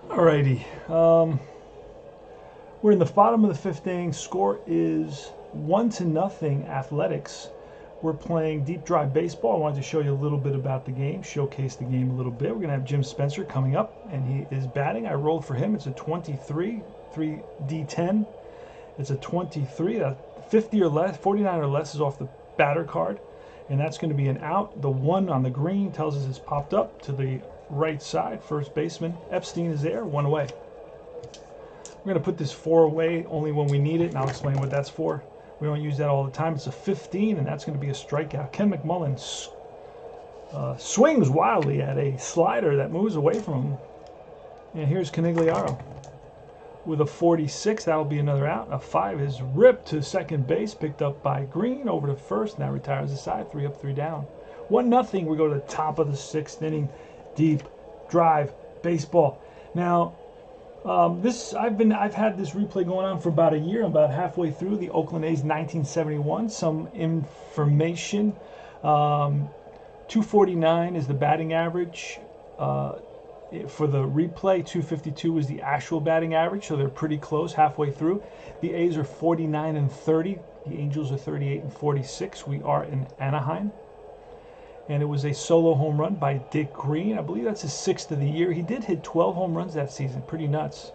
Alrighty. We're in the bottom of the fifth inning. Score is 1-0 Athletics. We're playing deep drive baseball. I wanted to show you a little bit about the game, showcase the game a little bit. We're going to have Jim Spencer coming up, and he is batting. I rolled for him. It's a 23, 3D10. It's a 23. 50 or less, 49 or less is off the batter card, and that's going to be an out. The 1 on the green tells us it's popped up to the right side. First baseman Epstein is there, 1 away. We're going to put this 4 away only when we need it, and I'll explain what that's for. We don't use that all the time. It's a 15, and that's going to be a strikeout. Ken McMullen swings wildly at a slider that moves away from him. And here's Canigliaro with a 46. That'll be another out. A 5 is ripped to second base, picked up by Green over to first. Now retires the side. 3 up, 3 down. 1-0. We go to the top of the 6th inning. Deep drive baseball. Now, I've had this replay going on for about a year. I'm about halfway through the Oakland A's 1971. Some information. 249 is the batting average. For the replay, 252 is the actual batting average, so they're pretty close halfway through. The A's are 49-30. The Angels are 38-46. We are in Anaheim. And it was a solo home run by Dick Green. I believe that's his 6th of the year. He did hit 12 home runs that season. Pretty nuts.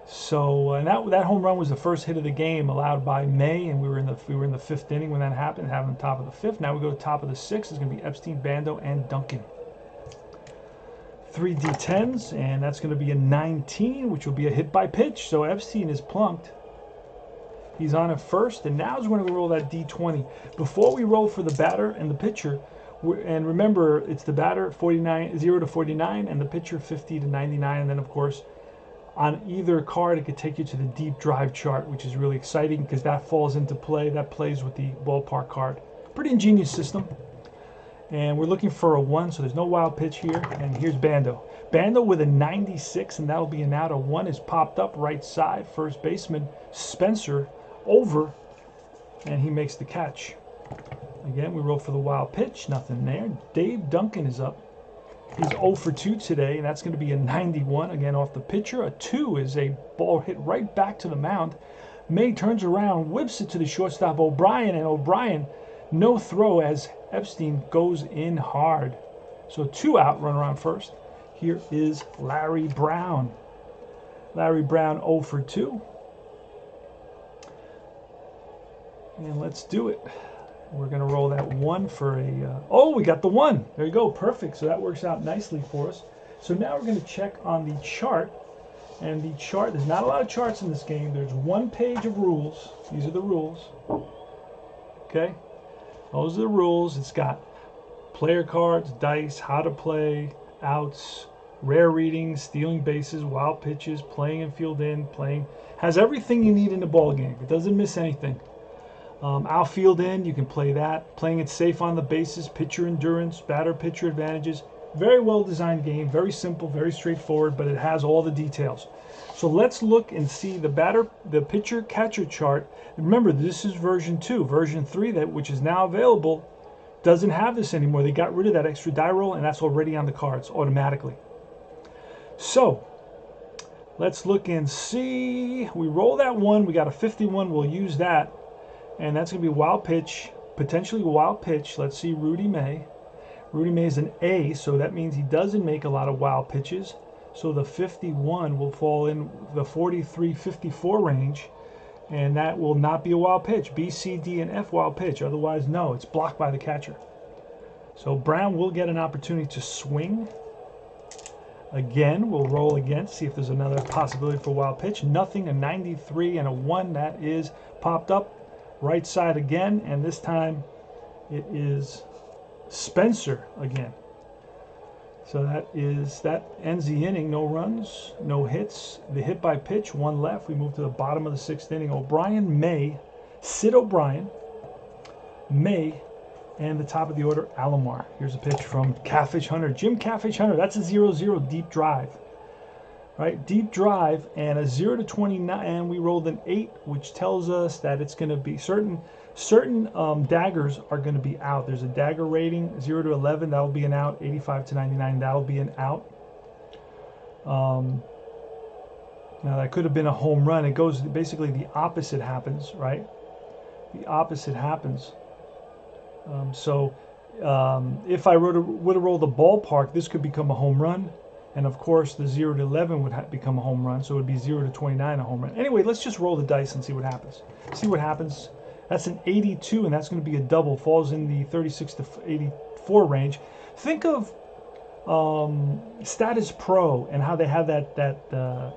So and that home run was the first hit of the game, allowed by May, and we were in the 5th inning when that happened, having the top of the 5th. Now we go to the top of the 6th. It's going to be Epstein, Bando, and Duncan. 3 D10s, and that's going to be a 19, which will be a hit by pitch. So Epstein is plunked. He's on at first, and now is when we roll that D20. Before we roll for the batter and the pitcher, and remember, it's the batter 0 to 49, and the pitcher 50 to 99, and then of course, on either card, it could take you to the deep drive chart, which is really exciting because that falls into play. That plays with the ballpark card. Pretty ingenious system. And we're looking for a 1, so there's no wild pitch here. And here's Bando. Bando with a 96, and that'll be an out. A 1 is popped up right side. First baseman Spencer over, and he makes the catch. Again, we roll for the wild pitch. Nothing there. Dave Duncan is up. He's 0 for 2 today, and that's going to be a 91, again off the pitcher. A 2 is a ball hit right back to the mound. May turns around, whips it to the shortstop O'Brien, and O'Brien, no throw as Epstein goes in hard. So 2 out, runner on first. Here is Larry Brown. Larry Brown 0 for 2. And let's do it. We're going to roll that 1 for a... oh, we got the 1. There you go. Perfect. So that works out nicely for us. So now we're going to check on the chart. And the chart, there's not a lot of charts in this game. There's 1 page of rules. These are the rules. Okay? Those are the rules. It's got player cards, dice, how to play, outs, rare readings, stealing bases, wild pitches, playing and field in, playing. Has everything you need in the ball game. It doesn't miss anything. Outfield in, you can play that. Playing it safe on the bases, pitcher endurance, batter pitcher advantages. Very well designed game, very simple, very straightforward, but it has all the details. So let's look and see the pitcher catcher chart. Remember, this is version 2. Version 3, which is now available, doesn't have this anymore. They got rid of that extra die roll, and that's already on the cards automatically. So let's look and see. We roll that 1. We got a 51. We'll use that. And that's going to be wild pitch, potentially wild pitch. Let's see Rudy May. Rudy May is an A, so that means he doesn't make a lot of wild pitches. So the 51 will fall in the 43-54 range, and that will not be a wild pitch. B, C, D, and F wild pitch. Otherwise, no, it's blocked by the catcher. So Brown will get an opportunity to swing. Again, we'll roll again, see if there's another possibility for wild pitch. Nothing, a 93 and a 1. That is popped up. Right side again, and this time it is Spencer again. So that ends the inning. No runs, no hits. The hit by pitch, 1 left. We move to the bottom of the 6th inning. O'Brien, May, Sid O'Brien, May, and the top of the order, Alomar. Here's a pitch from Catfish Hunter. Jim Catfish Hunter, that's a 0-0 deep drive. Right, deep drive and a 0 to 29, and we rolled an 8, which tells us that it's going to be certain Certain daggers are going to be out. There's a dagger rating 0 to 11, that will be an out. 85 to 99, that will be an out. Now that could have been a home run. It goes basically the opposite happens, right? The opposite happens. If I would have rolled a ballpark, this could become a home run. And of course, the 0 to 11 would become a home run. So it would be 0 to 29, a home run. Anyway, let's just roll the dice and see what happens. See what happens. That's an 82, and that's going to be a double. Falls in the 36 to 84 range. Think of Status Pro and how they have that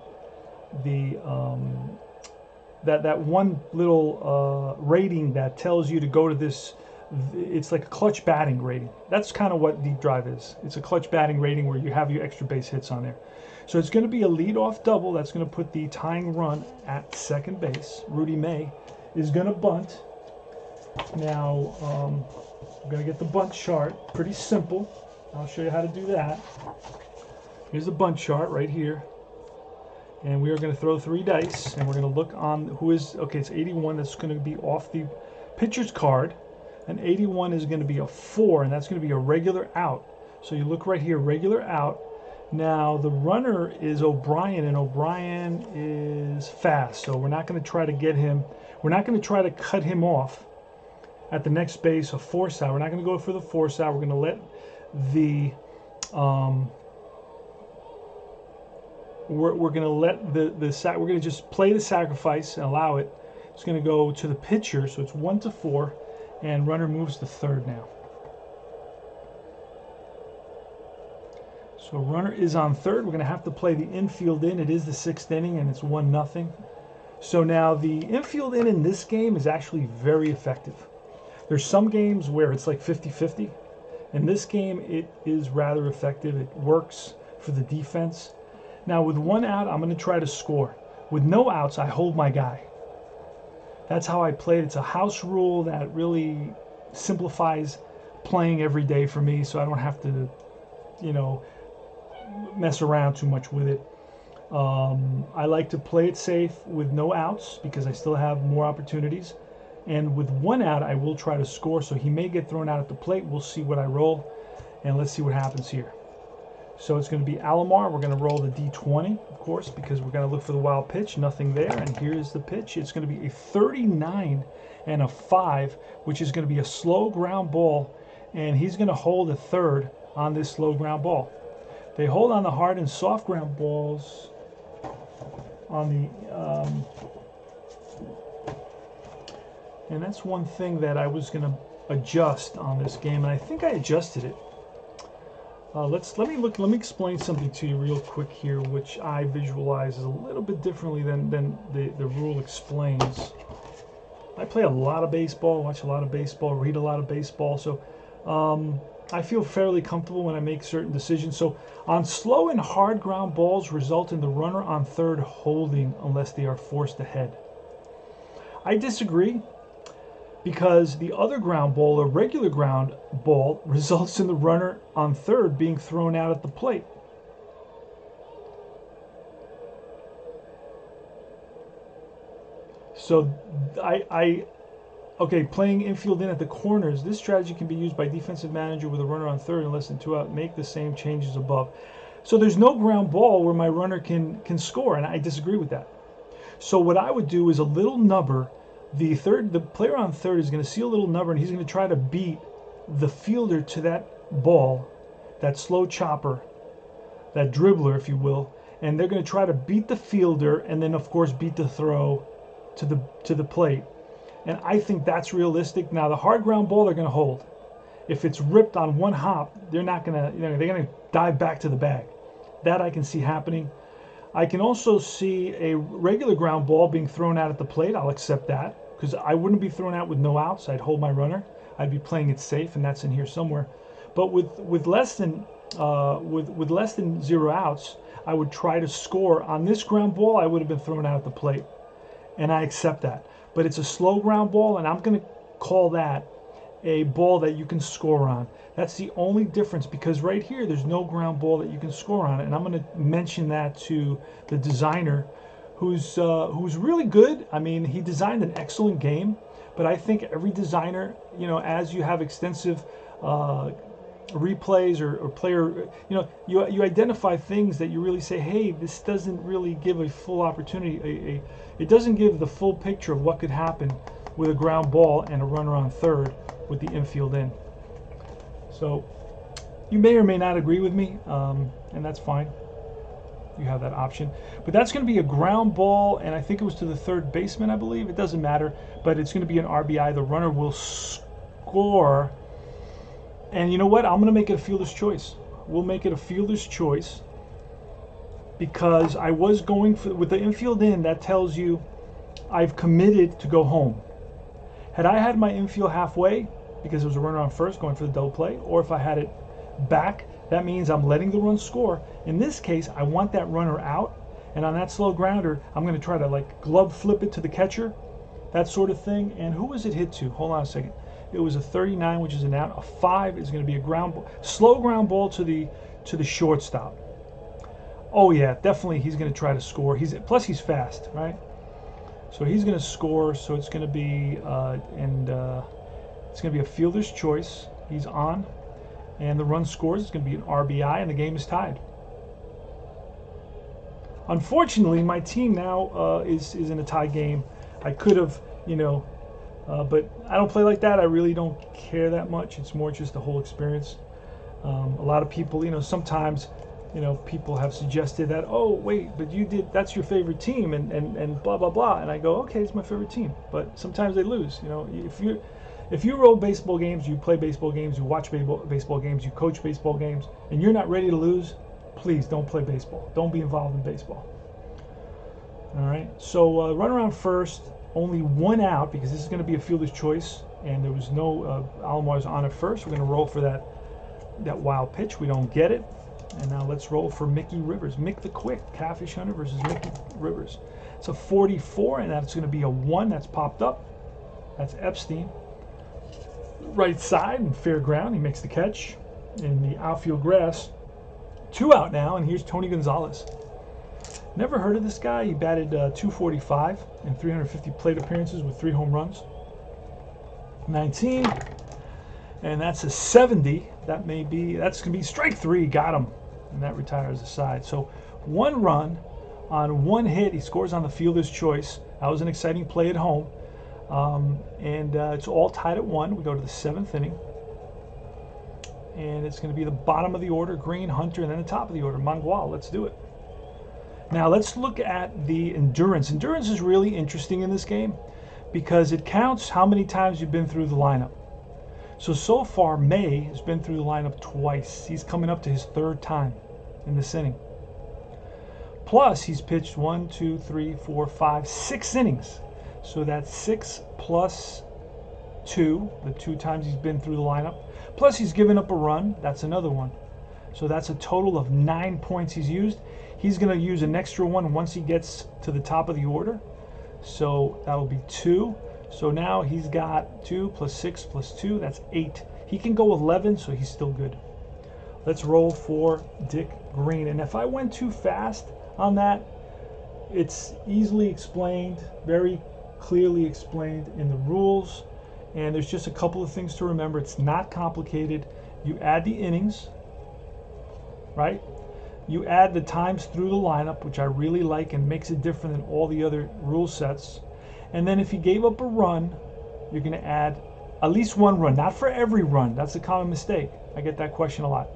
one little rating that tells you to go to this. It's like a clutch batting rating. That's kind of what Deep Drive is. It's a clutch batting rating where you have your extra base hits on there. So it's going to be a leadoff double. That's going to put the tying run at second base. Rudy May is going to bunt. Now, I'm going to get the bunt chart. Pretty simple. I'll show you how to do that. Here's the bunt chart right here. And we are going to throw 3 dice. And we're going to look on who is, okay, it's 81. That's going to be off the pitcher's card. And 81 is going to be a 4, and that's going to be a regular out. So you look right here, regular out. Now the runner is O'Brien, and O'Brien is fast, so we're not going to try to get him. We're not going to try to cut him off at the next base, a force out. We're not going to go for the force out. We're going to let the we're going to let we're going to just play the sacrifice and allow it. It's going to go to the pitcher, so it's 1 to 4. And runner moves to third now. So runner is on third. We're going to have to play the infield in. It is the 6th inning, and it's 1-0. So now the infield in this game is actually very effective. There's some games where it's like 50-50. In this game, it is rather effective. It works for the defense. Now with 1 out, I'm going to try to score. With no outs, I hold my guy. That's how I played. It's a house rule that really simplifies playing every day for me, so I don't have to, you know, mess around too much with it. I like to play it safe with no outs because I still have more opportunities. And with 1 out, I will try to score, so he may get thrown out at the plate. We'll see what I roll, and let's see what happens here. So it's going to be Alomar. We're going to roll the D20, of course, because we're going to look for the wild pitch. Nothing there, and here's the pitch. It's going to be a 39 and a 5, which is going to be a slow ground ball, and he's going to hold a third on this slow ground ball. They hold on the hard and soft ground balls on the, and that's one thing that I was going to adjust on this game, and I think I adjusted it. Let me explain something to you real quick here, which I visualize a little bit differently than the rule explains. I play a lot of baseball, watch a lot of baseball, read a lot of baseball, so I feel fairly comfortable when I make certain decisions. So on slow and hard ground balls result in the runner on third holding unless they are forced ahead. I disagree, because the other ground ball, a regular ground ball, results in the runner on third being thrown out at the plate. So okay, playing infield in at the corners, this strategy can be used by defensive manager with a runner on third and less than 2 out. Make the same changes above. So there's no ground ball where my runner can score, and I disagree with that. So what I would do is a little nubber. The player on third is going to see a little number, and he's going to try to beat the fielder to that ball, that slow chopper, that dribbler, if you will, and they're going to try to beat the fielder, and then of course beat the throw to the plate. And I think that's realistic. Now the hard ground ball they're going to hold. If it's ripped on one hop, they're not going to, they're going to dive back to the bag. That I can see happening. I can also see a regular ground ball being thrown out at the plate. I'll accept that, because I wouldn't be thrown out with no outs. I'd hold my runner. I'd be playing it safe, and that's in here somewhere. But with less than 0 outs, I would try to score. On this ground ball, I would have been thrown out at the plate, and I accept that. But it's a slow ground ball, and I'm going to call that a ball that you can score on. That's the only difference, because right here there's no ground ball that you can score on, and I'm going to mention that to the designer, who's really good. I mean, he designed an excellent game, but I think every designer, you know, as you have extensive replays or player, you know, you identify things that you really say, hey, this doesn't really give a full opportunity. It doesn't give the full picture of what could happen with a ground ball and a runner on third with the infield in. So you may or may not agree with me, and that's fine. You have that option. But that's going to be a ground ball, and I think it was to the third baseman, I believe. It doesn't matter, but it's going to be an RBI. The runner will score. And you know what? I'm going to make it a fielder's choice. We'll make it a fielder's choice because I was going for, with the infield in, that tells you I've committed to go home. Had I had my infield halfway, because it was a runner on first going for the double play, or if I had it back, that means I'm letting the run score. In this case, I want that runner out, and on that slow grounder, I'm going to try to like glove flip it to the catcher, that sort of thing. And who was it hit to? Hold on a second. It was a 39, which is an out. A 5 is going to be a ground ball, slow ground ball to the shortstop. Oh yeah, definitely he's going to try to score. Plus he's fast, right? So he's going to score. So it's going to be it's going to be a fielder's choice. He's on, and the run scores. It's going to be an RBI, and the game is tied. Unfortunately, my team now is in a tie game. I could have, you know. But I don't play like that. I really don't care that much. It's more just the whole experience. A lot of people, you know, sometimes, you know, people have suggested that, oh, wait, but that's your favorite team and blah, blah, blah. And I go, okay, it's my favorite team. But sometimes they lose. You know, if you roll baseball games, you play baseball games, you watch baseball games, you coach baseball games, and you're not ready to lose, please don't play baseball. Don't be involved in baseball. All right. So run around first. Only one out because this is going to be a fielder's choice, and there was no Alomar's on at first. We're going to roll for that wild pitch. We don't get it, and now let's roll for Mickey Rivers. Mick the Quick, Catfish Hunter versus Mickey Rivers. It's a 44, and that's going to be a 1 that's popped up. That's Epstein. Right side and fair ground. He makes the catch in the outfield grass. 2 out now, and here's Tony Gonzalez. Never heard of this guy. He batted .245 in 350 plate appearances with 3 home runs. 19, and that's a 70. That's going to be strike 3. Got him, and that retires the side. So 1 run on 1 hit. He scores on the fielder's choice. That was an exciting play at home, and it's all tied at 1. We go to the 7th inning, and it's going to be the bottom of the order: Green, Hunter, and then the top of the order: Mangual. Let's do it. Now let's look at the endurance. Endurance is really interesting in this game because it counts how many times you've been through the lineup. So far, May has been through the lineup twice. He's coming up to his 3rd time in this inning. Plus, he's pitched 1, 2, 3, 4, 5, 6 innings. So that's 6 plus 2, the 2 times he's been through the lineup. Plus, he's given up a run. That's another one. So that's a total of 9 points he's used. He's going to use an extra 1 once he gets to the top of the order. So that'll be 2. So now he's got 2 plus 6 plus 2. That's 8. He can go 11, so he's still good. Let's roll for Dick Green. And if I went too fast on that, it's easily explained, very clearly explained in the rules. And there's just a couple of things to remember. It's not complicated. You add the innings, right? You add the times through the lineup, which I really like and makes it different than all the other rule sets. And then if he gave up a run, you're going to add at least 1 run. Not for every run. That's a common mistake. I get that question a lot.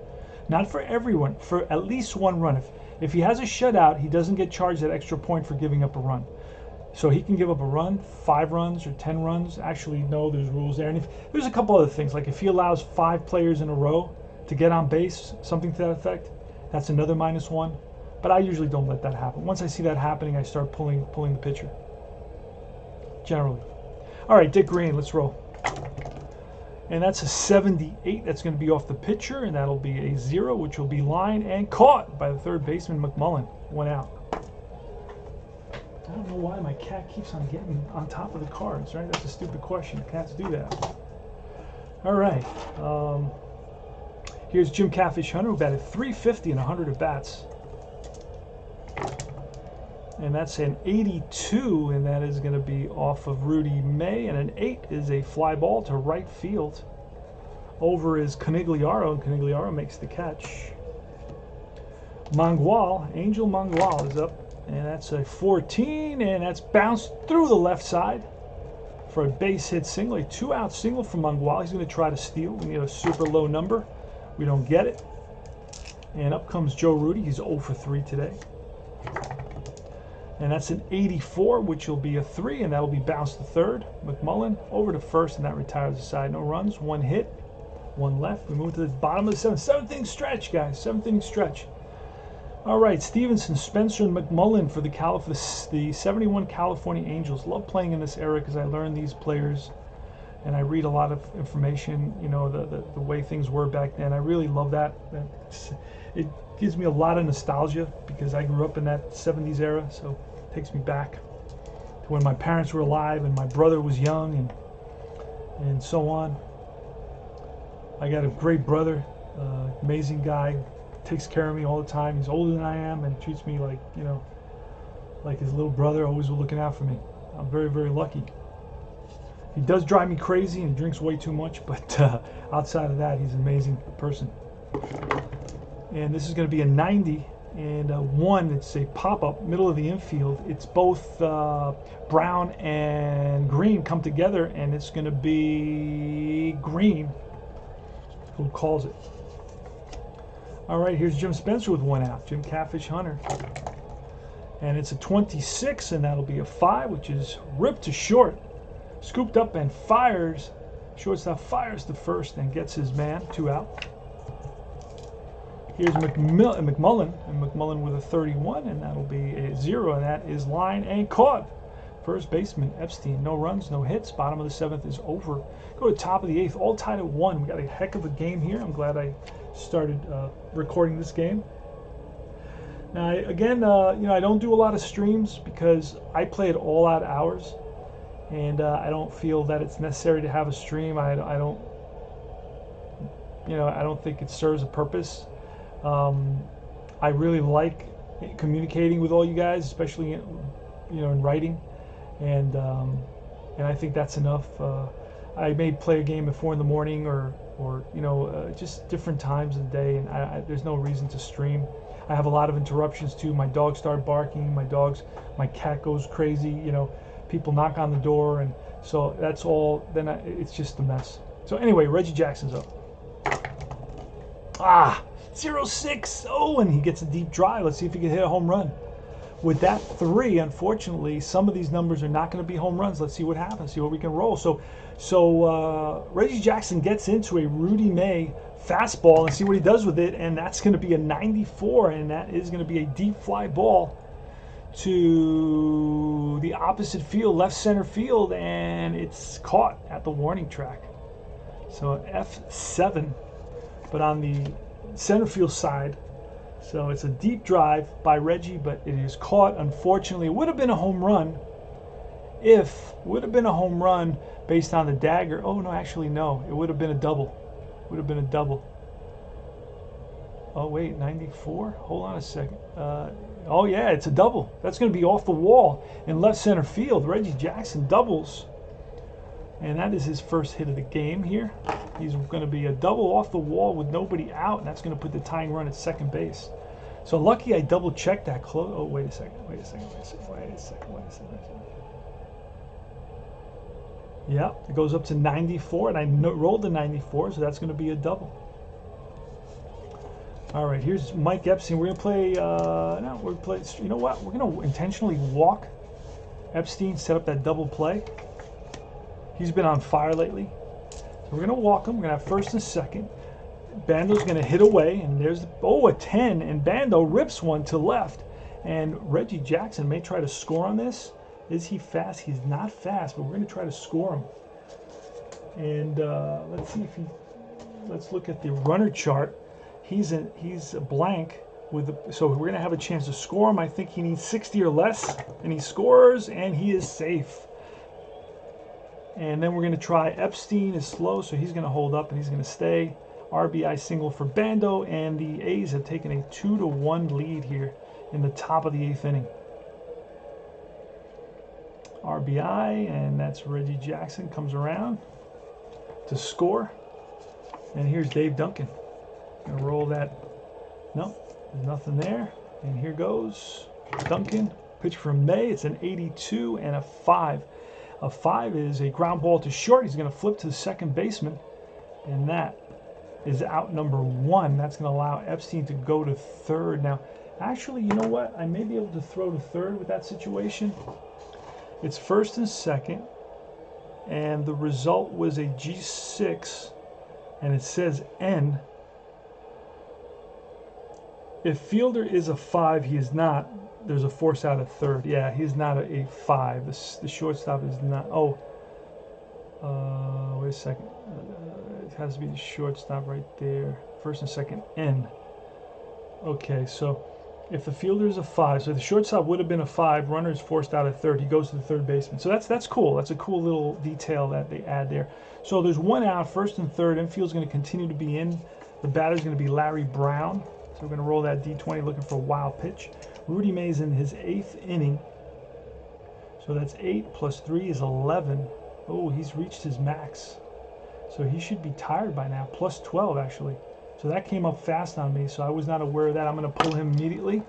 Not for everyone, for at least 1 run. If he has a shutout, he doesn't get charged that extra point for giving up a run. So he can give up a run, 5 runs or 10 runs. Actually, no, there's rules there. And there's a couple other things, like if he allows 5 players in a row to get on base, something to that effect, that's another -1. But I usually don't let that happen. Once I see that happening, I start pulling the pitcher. Generally. All right, Dick Green, let's roll. And that's a 78. That's going to be off the pitcher, and that'll be a 0, which will be line and caught by the third baseman, McMullen. 1 out. I don't know why my cat keeps on getting on top of the cards, right? That's a stupid question. Cats do that. All right. Here's Jim Catfish Hunter, who batted .350 and 100 at bats. And that's an 82, and that is going to be off of Rudy May. And an 8 is a fly ball to right field. Over is Conigliaro, and Conigliaro makes the catch. Mangual, Angel Mangual is up, and that's a 14, and that's bounced through the left side for a base hit single, a 2-out single from Mangual. He's going to try to steal. We need a super low number. We don't get it. And up comes Joe Rudy. He's 0 for 3 today. And that's an 84, which will be a 3, and that'll be bounced to third. McMullen over to first, and that retires the side. No runs, 1 hit, 1 left. We move to the bottom of the 7th. 7th inning stretch, guys. 7th inning stretch. All right, Stevenson, Spencer, and McMullen for the 71 California Angels. Love playing in this era because I learned these players, and I read a lot of information, you know, the way things were back then. I really love that. It gives me a lot of nostalgia because I grew up in that 70s era, so it takes me back to when my parents were alive and my brother was young and so on. I got a great brother, amazing guy, takes care of me all the time. He's older than I am and treats me like, you know, like his little brother, always looking out for me. I'm very, very lucky. He does drive me crazy and he drinks way too much, but outside of that, he's an amazing person. And this is going to be a 90 and a 1. It's a pop-up, middle of the infield. It's both brown and green come together, and it's going to be green. Who calls it? All right, here's Jim Spencer with 1 out. Jim Catfish Hunter. And it's a 26, and that'll be a 5, which is ripped to short. Scooped up and fires. Shortstop fires to first and gets his man. 2 out. Here's McMullen, and McMullen with a 31, and that'll be a 0, and that is line and caught. First baseman Epstein, no runs, no hits. Bottom of the 7th is over. Go to top of the 8th, all tied at 1. We got a heck of a game here. I'm glad I started recording this game. Now, again, you know, I don't do a lot of streams because I play at all out hours, and I don't feel that it's necessary to have a stream. I don't, you know, I don't think it serves a purpose. I really like communicating with all you guys, especially you know, in writing, and I think that's enough. I may play a game at 4 in the morning or you know, just different times of the day, and there's no reason to stream. I have a lot of interruptions too. My dogs start barking. My cat goes crazy. You know, people knock on the door, and so that's all. Then it's just a mess. So anyway, Reggie Jackson's up. 0-6. Oh, and he gets a deep drive. Let's see if he can hit a home run. With that 3, unfortunately, some of these numbers are not going to be home runs. Let's see what happens. See what we can roll. So Reggie Jackson gets into a Rudy May fastball and see what he does with it, and that's going to be a 94, and that is going to be a deep fly ball to the opposite field, left center field, and it's caught at the warning track. So F7, but on the center field side. So it's a deep drive by Reggie, but it is caught. Unfortunately, it would have been a home run based on the dagger. Oh no, actually no, it would have been a double. Oh wait, 94. Hold on a second. Oh yeah, it's a double. That's going to be off the wall in left center field. Reggie Jackson doubles, and that is his first hit of the game here. He's going to be a double off the wall with nobody out, and that's going to put the tying run at second base. So lucky I double checked that close. Oh, wait a second. Yeah, it goes up to 94, and I rolled the 94, so that's going to be a double. All right, here's Mike Epstein. We're going to play, you know what? We're going to intentionally walk Epstein, set up that double play. He's been on fire lately. So we're going to walk him. We're going to have first and second. Bando's going to hit away, and there's a 10, and Bando rips one to left. And Reggie Jackson may try to score on this. Is he fast? He's not fast, but we're going to try to score him. And let's see if he. Let's look at the runner chart. He's a blank so we're going to have a chance to score him. I think he needs 60 or less, and he scores, and he is safe. And then we're going to try Epstein is slow, so he's going to hold up and he's going to stay. RBI single for Bando, and the A's have taken a 2-1 lead here in the top of the 8th inning. RBI, and that's Reggie Jackson comes around to score. And here's Dave Duncan. Gonna roll that. No, there's nothing there. And here goes Duncan. Pitch from May. It's an 82 and a 5. A 5 is a ground ball to short. He's gonna flip to the second baseman, and that is out number 1. That's gonna allow Epstein to go to third. Now, actually, you know what? I may be able to throw to third with that situation. It's first and second, and the result was a G6, and it says N. If fielder is a 5, he is not. There's a force out at third. Yeah, he's not a 5. The shortstop is not. Oh, wait a second. It has to be the shortstop right there. First and second, N. Okay, so if the fielder is a 5, so the shortstop would have been a 5, runner is forced out at third, he goes to the third baseman. So that's cool. That's a cool little detail that they add there. So there's 1 out, first and third. Infield's going to continue to be in. The batter's going to be Larry Brown. So we're going to roll that D20 looking for a wild pitch. Rudy Mays in his 8th inning. So that's 8 plus 3 is 11. Oh, he's reached his max. So he should be tired by now, plus 12 actually. So that came up fast on me, so I was not aware of that. I'm going to pull him immediately.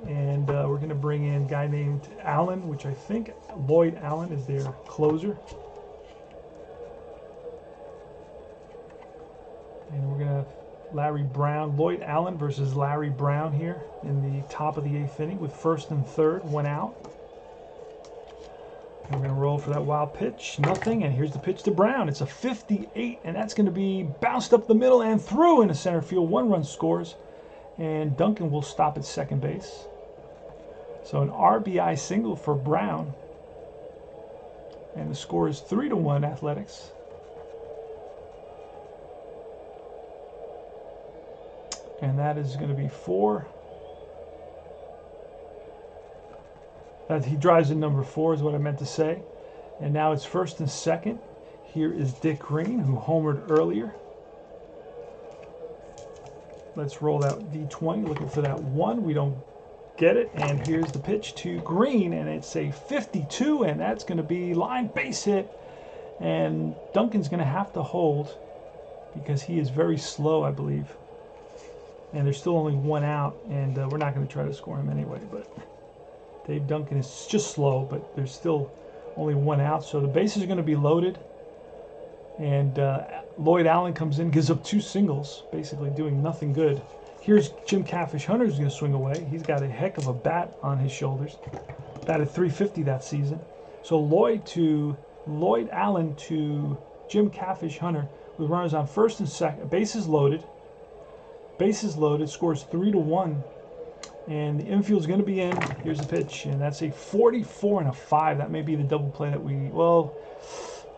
And we're going to bring in a guy named Allen, which I think Lloyd Allen is their closer. And we're going to Larry Brown, Lloyd Allen versus Larry Brown here in the top of the 8th inning with first and third, 1 out. And we're going to roll for that wild pitch. Nothing. And here's the pitch to Brown. It's a 58, and that's going to be bounced up the middle and through into center field. 1 run scores, and Duncan will stop at second base. So an RBI single for Brown. And the score is 3-1 Athletics. And that is going to be 4. That he drives in number 4 is what I meant to say. And now it's first and second. Here is Dick Green, who homered earlier. Let's roll that D20, looking for that 1. We don't get it. And here's the pitch to Green, and it's a 52, and that's going to be line base hit. And Duncan's going to have to hold because he is very slow, I believe. And there's still only 1 out, and we're not going to try to score him anyway, but Dave Duncan is just slow, but there's still only 1 out. So the bases are going to be loaded. And Lloyd Allen comes in, gives up 2 singles, basically doing nothing good. Here's Jim Catfish Hunter, who's going to swing away. He's got a heck of a bat on his shoulders. Batted .350 that season. So Lloyd Allen to Jim Catfish Hunter with runners on first and second. Bases loaded. Bases loaded. Scores 3-1. And the infield's going to be in. Here's the pitch, and that's a 44 and a 5. That may be the double play that we, well,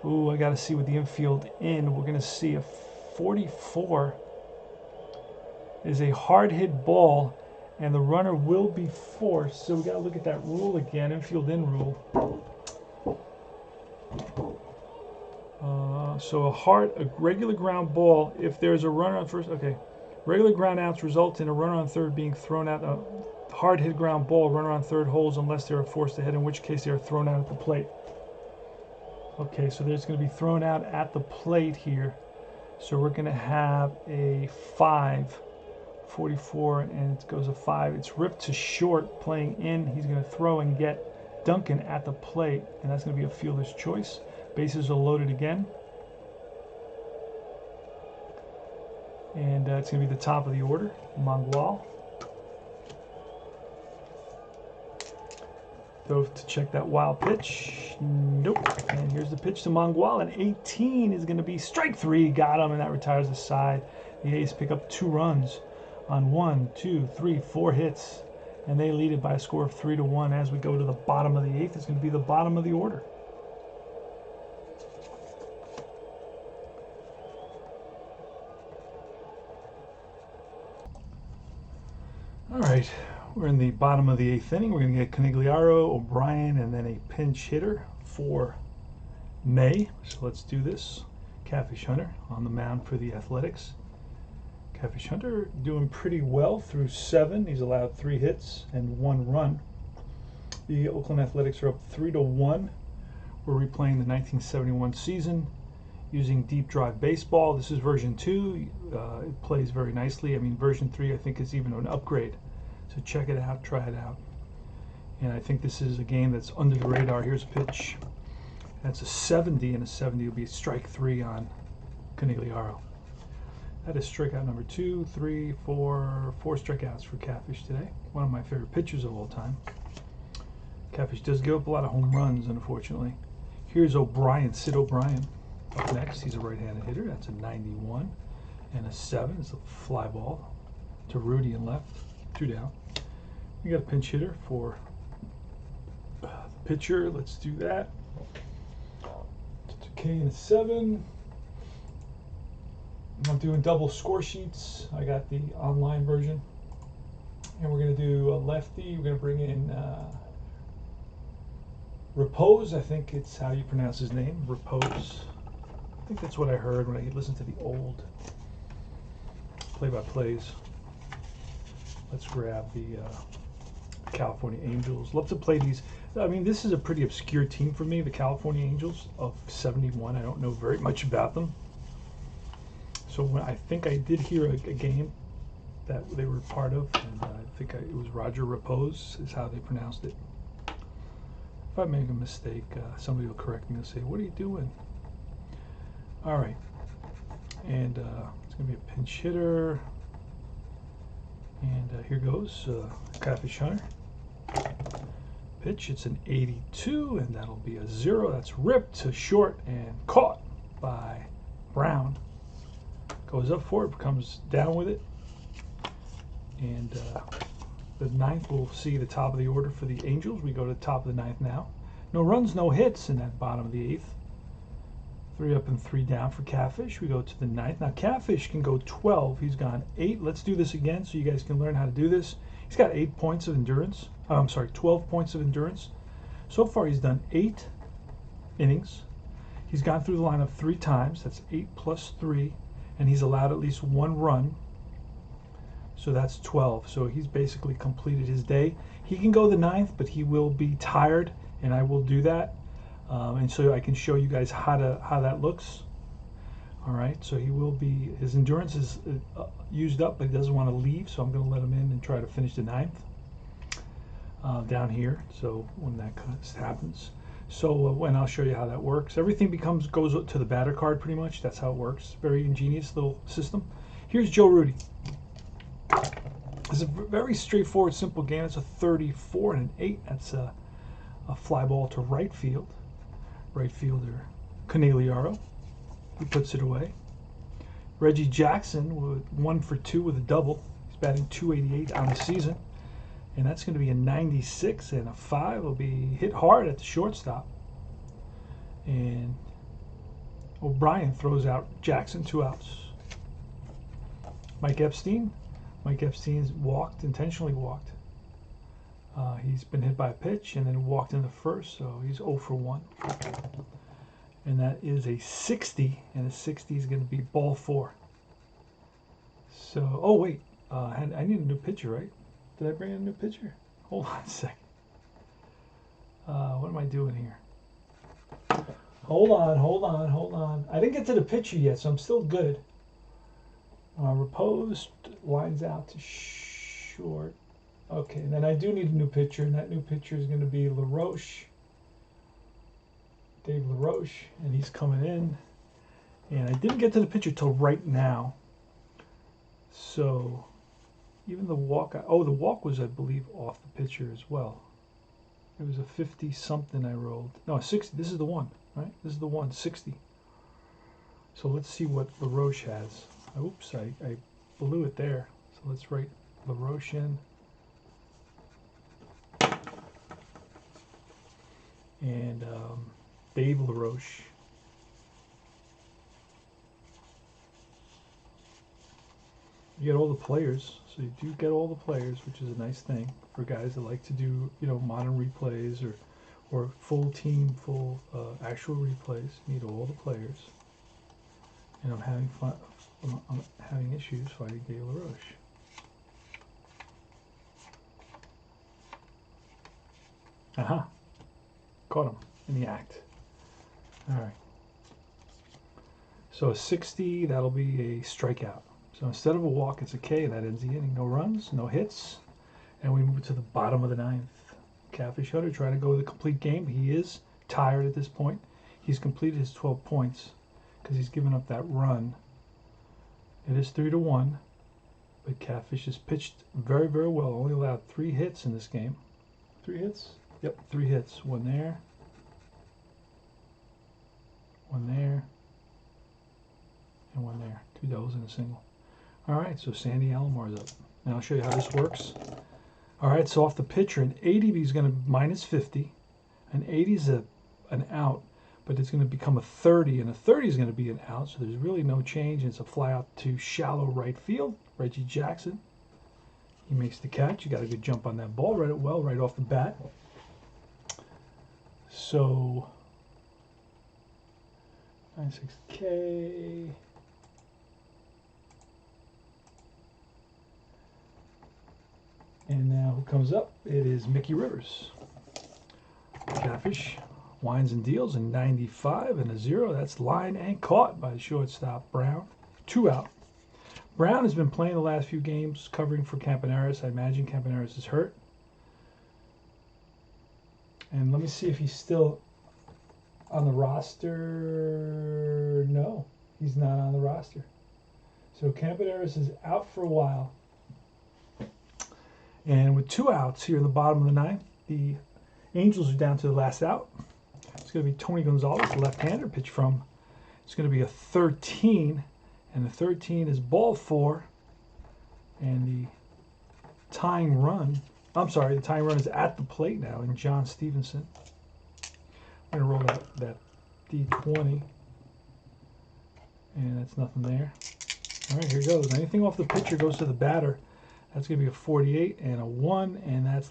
ooh, I got to see with the infield in. We're going to see a 44 is a hard hit ball, and the runner will be forced. So we got to look at that rule again, infield in rule. So a regular ground ball, if there's a runner on first, okay. Regular ground outs result in a runner on third being thrown out. A hard hit ground ball, runner on third holds unless they are forced to hit, in which case they are thrown out at the plate. Okay, so there's going to be thrown out at the plate here. So we're going to have a 5, 44, and it goes a 5. It's ripped to short, playing in. He's going to throw and get Duncan at the plate, and that's going to be a fielder's choice. Bases are loaded again. And it's going to be the top of the order, Mangual. Go to check that wild pitch. Nope. And here's the pitch to Mangual. And 18 is going to be strike 3. Got him, and that retires the side. The A's pick up 2 runs on 1, 2, 3, 4 hits. And they lead it by a score of 3-1. As we go to the bottom of the 8th, it's going to be the bottom of the order. All right, we're in the bottom of the 8th inning. We're going to get Conigliaro, O'Brien, and then a pinch hitter for May. So let's do this. Catfish Hunter on the mound for the Athletics. Catfish Hunter doing pretty well through 7. He's allowed 3 hits and 1 run. The Oakland Athletics are up 3-1. We're replaying the 1971 season using deep drive baseball. This is version 2. It plays very nicely. I mean, version 3 I think is even an upgrade. So check it out, try it out. And I think this is a game that's under the radar. Here's a pitch. That's a 70, and a 70 will be strike 3 on Canigliaro. That is strikeout number 2, 3, 4 strikeouts for Catfish today. One of my favorite pitchers of all time. Catfish does give up a lot of home runs, unfortunately. Here's O'Brien, Sid O'Brien. Up next, he's a right-handed hitter. That's a 91, and a 7 is a fly ball to Rudy in left. 2 down. We got a pinch hitter for the pitcher. Let's do that. It's a K and a 7. I'm doing double score sheets. I got the online version. And we're going to do a lefty. We're going to bring in Repose. I think it's how you pronounce his name. Repose. I think that's what I heard when I listened to the old play-by-plays. Let's grab the California Angels. Love to play these. I mean, this is a pretty obscure team for me, the California Angels of 71. I don't know very much about them. So when I think I did hear a game that they were part of, and I think it was Roger Repose is how they pronounced it. If I make a mistake, somebody will correct me and say, "What are you doing?" All right, and it's going to be a pinch hitter. And here goes Catfish Hunter. Pitch, it's an 82, and that'll be a 0. That's ripped to short and caught by Brown. Goes up for it, comes down with it. And the 9th, we'll see the top of the order for the Angels. We go to the top of the 9th now. No runs, no hits in that bottom of the 8th. 3 up and 3 down for Catfish. We go to the 9th. Now Catfish can go 12. He's gone 8. Let's do this again so you guys can learn how to do this. He's got 8 points of endurance. I'm sorry, 12 points of endurance. So far he's done 8 innings. He's gone through the lineup 3 times. That's 8 plus 3. And he's allowed at least 1 run. So that's 12. So he's basically completed his day. He can go the 9th, but he will be tired, and I will do that. And so I can show you guys how that looks. All right, so he will be, his endurance is used up, but he doesn't want to leave, so I'm going to let him in and try to finish the 9th down here. So when that happens, and I'll show you how that works. Everything goes to the batter card pretty much. That's how it works. Very ingenious little system. Here's Joe Rudy. It's a very straightforward, simple game. It's a 34 and an 8. That's a fly ball to right field. Right fielder Canigliaro. He puts it away. Reggie Jackson with 1 for 2 with a double. He's batting .288 on the season. And that's going to be a 96, and a 5 will be hit hard at the shortstop. And O'Brien throws out Jackson, 2 outs. Mike Epstein's walked, intentionally walked. He's been hit by a pitch and then walked in the first, so he's 0 for 1. And that is a 60, and a 60 is going to be ball 4. So, oh wait, I need a new pitcher, right? Did I bring in a new pitcher? Hold on a second. What am I doing here? Hold on. I didn't get to the pitcher yet, so I'm still good. Repose lines out to short. Okay, and then I do need a new pitcher, and that new pitcher is going to be LaRoche. Dave LaRoche, and he's coming in. And I didn't get to the pitcher till right now. So, even the walk, the walk was, I believe, off the pitcher as well. It was a 50-something I rolled. No, a 60. This is the one, right? This is the one, 60. So let's see what LaRoche has. Oops, I blew it there. So let's write LaRoche in. And Dave LaRoche. You get all the players, so you do get all the players, which is a nice thing for guys that like to do, modern replays or full team, actual replays. You need all the players. And I'm having fun. I'm having issues finding Dave LaRoche. Caught him in the act. All right. So a 60, that'll be a strikeout. So instead of a walk, it's a K. That ends the inning. No runs, no hits. And we move to the bottom of the ninth. Catfish Hunter trying to go with a complete game. He is tired at this point. He's completed his 12 points because he's given up that run. It is 3-1. But Catfish has pitched very, very well. Only allowed 3 hits in this game. 3 hits? Yep, 3 hits. One there. One there. And one there. 2 doubles and a single. Alright, so Sandy Alomar's up. Now I'll show you how this works. Alright, so off the pitcher, an 80 is going to minus 50. An 80 is an out, but it's going to become a 30, and a 30 is going to be an out, so there's really no change. It's a fly out to shallow right field. Reggie Jackson. He makes the catch. You got a good jump on that ball. Read it well right off the bat. So 96K. And now who comes up? It is Mickey Rivers. Catfish winds and deals in 95 and a 0. That's line and caught by the shortstop Brown. 2 out. Brown has been playing the last few games covering for Campaneris. I imagine Campaneris is hurt. And let me see if he's still on the roster. No, he's not on the roster. So Campaneris is out for a while. And with 2 outs here in the bottom of the ninth, the Angels are down to the last out. It's going to be Tony Gonzalez, the left-hander, pitch from. It's going to be a 13, and the 13 is ball 4. And the tying run, the tying run is at the plate now in John Stevenson. I'm going to roll that D20, and that's nothing there. All right, here goes. Anything off the pitcher goes to the batter. That's going to be a 48 and a 1, and that's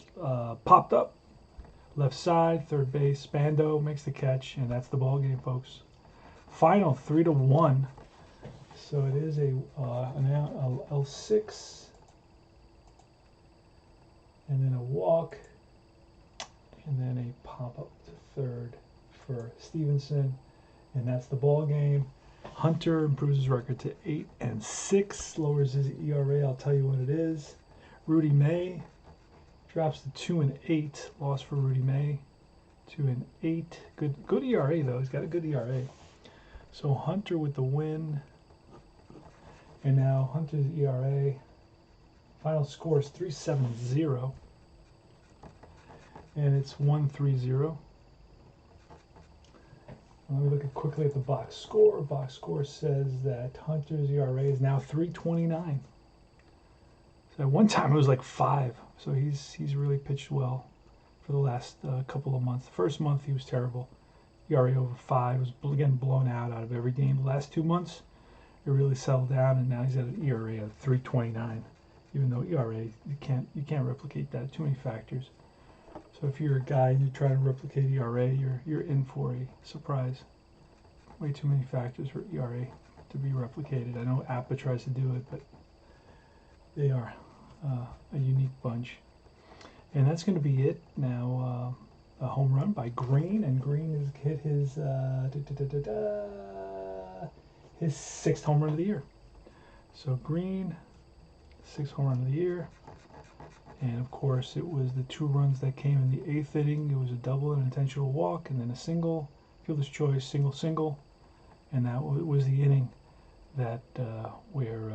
popped up. Left side, third base, Spando makes the catch, and that's the ball game, folks. Final 3-1. So it is a L6, and then a walk, and then a pop up to third for Stevenson, and that's the ball game. Hunter improves his record to 8-6, lowers his ERA. I'll tell you what it is. Rudy May drops to 2-8. Loss for Rudy May. 2-8. Good ERA though. He's got a good ERA. So Hunter with the win. And now Hunter's ERA. Final score is 3.70. And it's 1.30. Let me look quickly at the box score. Box score says that Hunter's ERA is now 3.29. So at one time it was like 5. So he's really pitched well for the last couple of months. The first month he was terrible. ERA over 5. Was getting blown out of every game. The last 2 months it really settled down, and now he's at an ERA of 3.29. Even though ERA you can't replicate that. Too many factors. So if you're a guy and you're trying to replicate ERA, you're in for a surprise. Way too many factors for ERA to be replicated. I know APA tries to do it, but they are a unique bunch. And that's going to be it. Now a home run by Green, and Green has hit his 6th home run of the year. So Green, 6th home run of the year. And of course, it was the 2 runs that came in the 8th inning. It was a double, an intentional walk, and then a single, fielder's choice, single. And that was the inning that where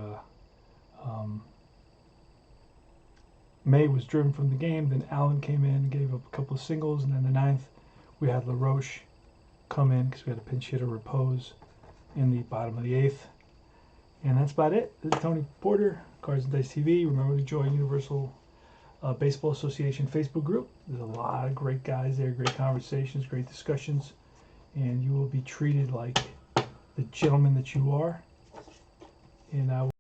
May was driven from the game. Then Allen came in, gave up a couple of singles, and then the 9th we had LaRoche come in because we had a pinch hitter repose in the bottom of the 8th. And that's about it. This is Tony Porter, Cards and Dice TV. Remember to join Universal Baseball Association Facebook group. There's a lot of great guys there, great conversations, great discussions, and you will be treated like the gentleman that you are. And I